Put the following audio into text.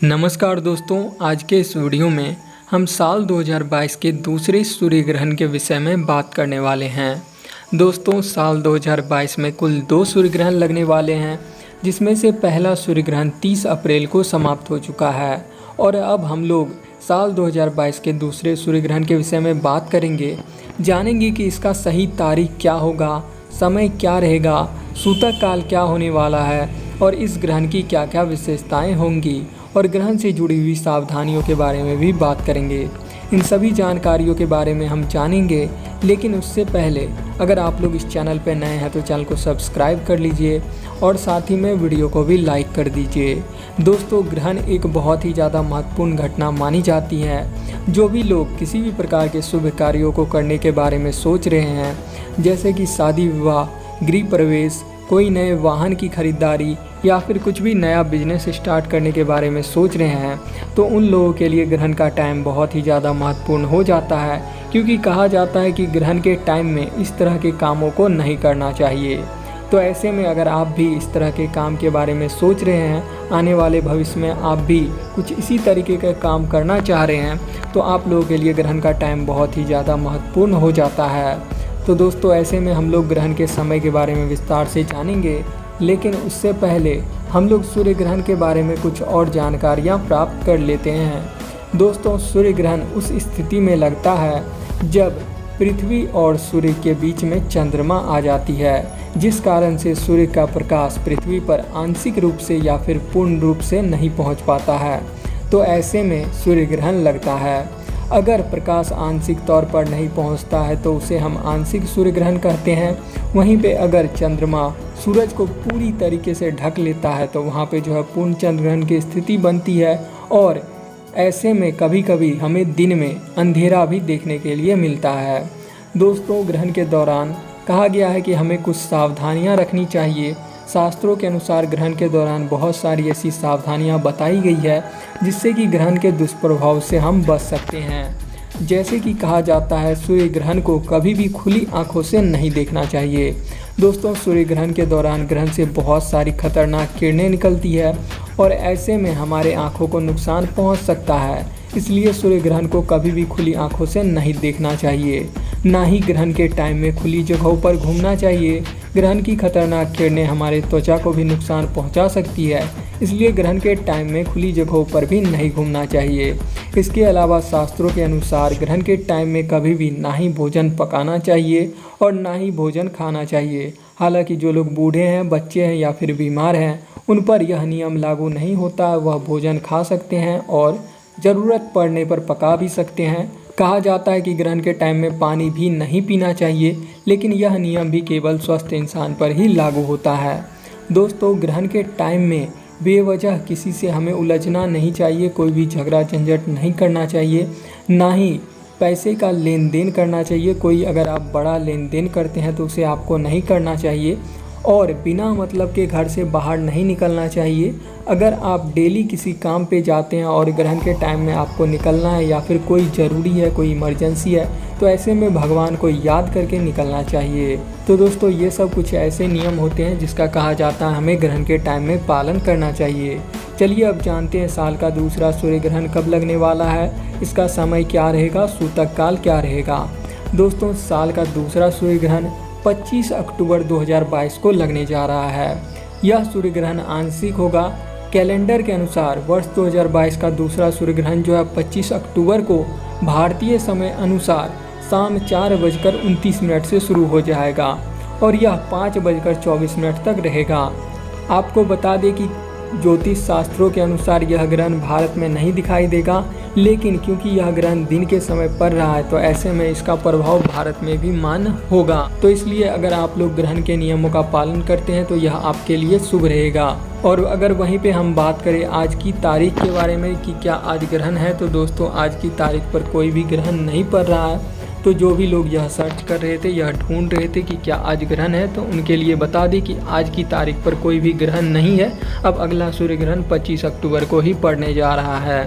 नमस्कार दोस्तों, आज के इस वीडियो में हम साल 2022 के दूसरे सूर्य ग्रहण के विषय में बात करने वाले हैं। दोस्तों, साल 2022 में कुल 2 सूर्य ग्रहण लगने वाले हैं, जिसमें से पहला सूर्य ग्रहण 30 अप्रैल को समाप्त हो चुका है। और अब हम लोग साल 2022 के दूसरे सूर्य ग्रहण के विषय में बात करेंगे, जानेंगे कि इसका सही तारीख क्या होगा, समय क्या रहेगा, सूतक काल क्या होने वाला है और इस ग्रहण की क्या क्या विशेषताएं होंगी और ग्रहण से जुड़ी हुई सावधानियों के बारे में भी बात करेंगे। इन सभी जानकारियों के बारे में हम जानेंगे, लेकिन उससे पहले अगर आप लोग इस चैनल पर नए हैं तो चैनल को सब्सक्राइब कर लीजिए और साथ ही में वीडियो को भी लाइक कर दीजिए। दोस्तों, ग्रहण एक बहुत ही ज़्यादा महत्वपूर्ण घटना मानी जाती है। जो भी लोग किसी भी प्रकार के शुभ कार्यों को करने के बारे में सोच रहे हैं, जैसे कि शादी विवाह, गृह प्रवेश, कोई नए वाहन की खरीदारी या फिर कुछ भी नया बिजनेस स्टार्ट करने के बारे में सोच रहे हैं, तो उन लोगों के लिए ग्रहण का टाइम बहुत ही ज़्यादा महत्वपूर्ण हो जाता है, क्योंकि कहा जाता है कि ग्रहण के टाइम में इस तरह के कामों को नहीं करना चाहिए। तो ऐसे में अगर आप भी इस तरह के काम के बारे में सोच रहे हैं, आने वाले भविष्य में आप भी कुछ इसी तरीके का काम करना चाह रहे हैं, तो आप लोगों के लिए ग्रहण का टाइम बहुत ही ज़्यादा महत्वपूर्ण हो जाता है। तो दोस्तों, ऐसे में हम लोग ग्रहण के समय के बारे में विस्तार से जानेंगे, लेकिन उससे पहले हम लोग सूर्य ग्रहण के बारे में कुछ और जानकारियाँ प्राप्त कर लेते हैं। दोस्तों, सूर्य ग्रहण उस स्थिति में लगता है जब पृथ्वी और सूर्य के बीच में चंद्रमा आ जाती है, जिस कारण से सूर्य का प्रकाश पृथ्वी पर आंशिक रूप से या फिर पूर्ण रूप से नहीं पहुंच पाता है। तो ऐसे में सूर्य ग्रहण लगता है। अगर प्रकाश आंशिक तौर पर नहीं पहुंचता है तो उसे हम आंशिक सूर्य ग्रहण कहते हैं। वहीं पे अगर चंद्रमा सूरज को पूरी तरीके से ढक लेता है तो वहाँ पे जो है पूर्ण चंद्र ग्रहण की स्थिति बनती है। और ऐसे में कभी कभी हमें दिन में अंधेरा भी देखने के लिए मिलता है। दोस्तों, ग्रहण के दौरान कहा गया है कि हमें कुछ सावधानियाँ रखनी चाहिए। शास्त्रों के अनुसार ग्रहण के दौरान बहुत सारी ऐसी सावधानियां बताई गई है जिससे कि ग्रहण के दुष्प्रभाव से हम बच सकते हैं। जैसे कि कहा जाता है, सूर्य ग्रहण को कभी भी खुली आंखों से नहीं देखना चाहिए। दोस्तों, सूर्य ग्रहण के दौरान ग्रहण से बहुत सारी खतरनाक किरणें निकलती है और ऐसे में हमारे आँखों को नुकसान पहुँच सकता है। इसलिए सूर्य ग्रहण को कभी भी खुली आंखों से नहीं देखना चाहिए। ना ही ग्रहण के टाइम में खुली जगहों पर घूमना चाहिए। ग्रहण की खतरनाक किरणें हमारे त्वचा को भी नुकसान पहुंचा सकती है, इसलिए ग्रहण के टाइम में खुली जगहों पर भी नहीं घूमना चाहिए। इसके अलावा शास्त्रों के अनुसार ग्रहण के टाइम में कभी भी ना ही भोजन पकाना चाहिए और ना ही भोजन खाना चाहिए। हालांकि जो लोग बूढ़े हैं, बच्चे हैं या फिर बीमार हैं, उन पर यह नियम लागू नहीं होता। वह भोजन खा सकते हैं और ज़रूरत पड़ने पर पका भी सकते हैं। कहा जाता है कि ग्रहण के टाइम में पानी भी नहीं पीना चाहिए, लेकिन यह नियम भी केवल स्वस्थ इंसान पर ही लागू होता है। दोस्तों, ग्रहण के टाइम में बेवजह किसी से हमें उलझना नहीं चाहिए, कोई भी झगड़ा झंझट नहीं करना चाहिए, ना ही पैसे का लेन देन करना चाहिए। कोई अगर आप बड़ा लेन देन करते हैं तो उसे आपको नहीं करना चाहिए और बिना मतलब के घर से बाहर नहीं निकलना चाहिए। अगर आप डेली किसी काम पे जाते हैं और ग्रहण के टाइम में आपको निकलना है या फिर कोई ज़रूरी है, कोई इमरजेंसी है, तो ऐसे में भगवान को याद करके निकलना चाहिए। तो दोस्तों, ये सब कुछ ऐसे नियम होते हैं जिसका कहा जाता है हमें ग्रहण के टाइम में पालन करना चाहिए। चलिए अब जानते हैं साल का दूसरा सूर्य ग्रहण कब लगने वाला है, इसका समय क्या रहेगा, सूतक काल क्या रहेगा। दोस्तों, साल का दूसरा सूर्य ग्रहण 25 अक्टूबर 2022 को लगने जा रहा है। यह सूर्य ग्रहण आंशिक होगा। कैलेंडर के अनुसार वर्ष 2022 का दूसरा सूर्य ग्रहण जो है 25 अक्टूबर को भारतीय समय अनुसार शाम 4:29 से शुरू हो जाएगा और यह 5:24 तक रहेगा। आपको बता दें कि ज्योतिष शास्त्रों के अनुसार यह ग्रहण भारत में नहीं दिखाई देगा, लेकिन क्योंकि यह ग्रहण दिन के समय पड़ रहा है तो ऐसे में इसका प्रभाव भारत में भी मान्य होगा। तो इसलिए अगर आप लोग ग्रहण के नियमों का पालन करते हैं तो यह आपके लिए शुभ रहेगा। और अगर वहीं पे हम बात करें आज की तारीख के बारे में कि क्या आज ग्रहण है, तो दोस्तों आज की तारीख पर कोई भी ग्रहण नहीं पड़ रहा है। तो जो भी लोग यह सर्च कर रहे थे, यह ढूंढ रहे थे कि क्या आज ग्रहण है, तो उनके लिए बता दें कि आज की तारीख पर कोई भी ग्रहण नहीं है। अब अगला सूर्य ग्रहण 25 अक्टूबर को ही पड़ने जा रहा है।